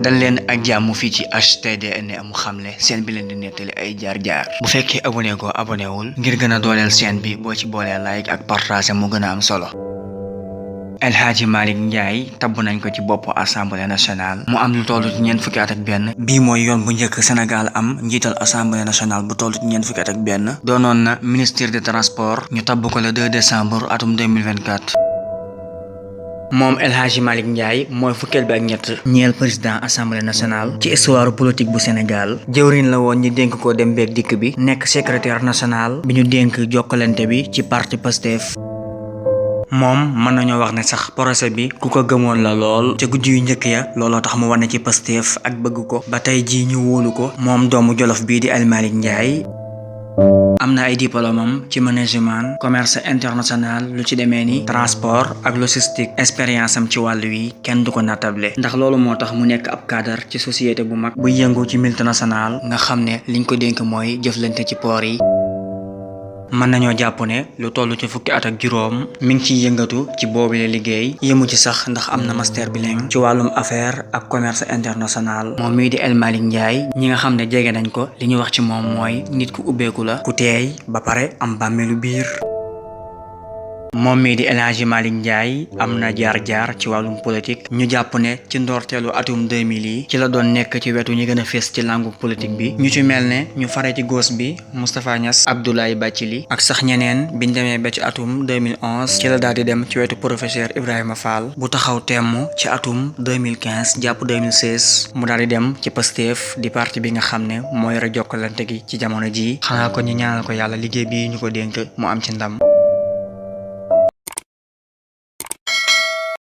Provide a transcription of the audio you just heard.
dal leen ak jàmm fii ci HTDN mu xamle seen bi leen di nettali ay jaar-jaar bu fekkee abonné go abonné wul ngir gën a dooleel seen bi boo ci boolee like ak partage mu gën a am solo. El Hadji Malick Ndiaye tabb nañ ko ci bopp assemblée nationale mu am lu toll ci ñeent fukki at ak benn bii mooy yoon bu njëkk Sénégal am njiital assemblée nationale bu toll ci ñeent fukki at ak benn doonoon na ministre des transports ñu tabb ko le 2 décembre atum 2024. moom El Hadji Malick Ndiaye mooy fukkeel bi ak ñett ñeel président assemblée nationale ci histoire politique bu Sénégal jëwriñ la woon ñu dénk ko dem beeg dikk bi nekk secrétaire national bi ñu dénk jokkalante bi ci parti Pastef. moom mën nañoo wax ne sax procès bi ku ko gëmoon la lool ca guddi yu njëkk ya looloo tax mu wane ci Pastef ak bëgg ko ba tey jii ñu wóolu ko moom doomu Jolof bii di El Malick Ndiaye. am na ay diplôme am ci management commerce international lu ci demee ni transport ak logistique expérience am ci wàll wi kenn du ko nattable ndax loolu moo tax mu nekk ab cadre ci société bu mag bu yëngu ci multinational nga xam ne liñ ko dénk mooy jëflante ci port yi. mën nañoo jàpp ne lu toll ci fukki at ak juróom mi ngi ciy yëngatu ci boobu la liggéey yëmu ci sax ndax am na master bilingue ci wàllum affaire ak commerce international. moom mii di El Malick Ndiaye ñi nga xam ne jege nañ ko li ñu wax ci moom mooy nit ku ubbeeku la ku teey ba pare am bàmmeelu biir. moom mii di El Hadji Malick Ndiaye am na jaar-jaar ci wàllum politique ñu jàpp ne ci ndoorteelu atum 2000 yi ci la doon nekk ci wetu ñi gën a fés ci langu politique bi ñu ci mel ne ñu fare ci gauche bi Moustapha Niasse Abdoulaye Bathily ak sax ñeneen biñ demee ba ci atum 2011 ci la daal di dem ci wetu professeur Ibrahima Fall bu taxaw temm ci atum 2015 jàpp 2016 mu daal di dem ci Pastef di parti bi nga xam ne mooy yore jokkalante gi ci jamono jii xanaa ko ñu ñaanal ko yàlla liggéey bi ñu ko dénk mu am ci ndam.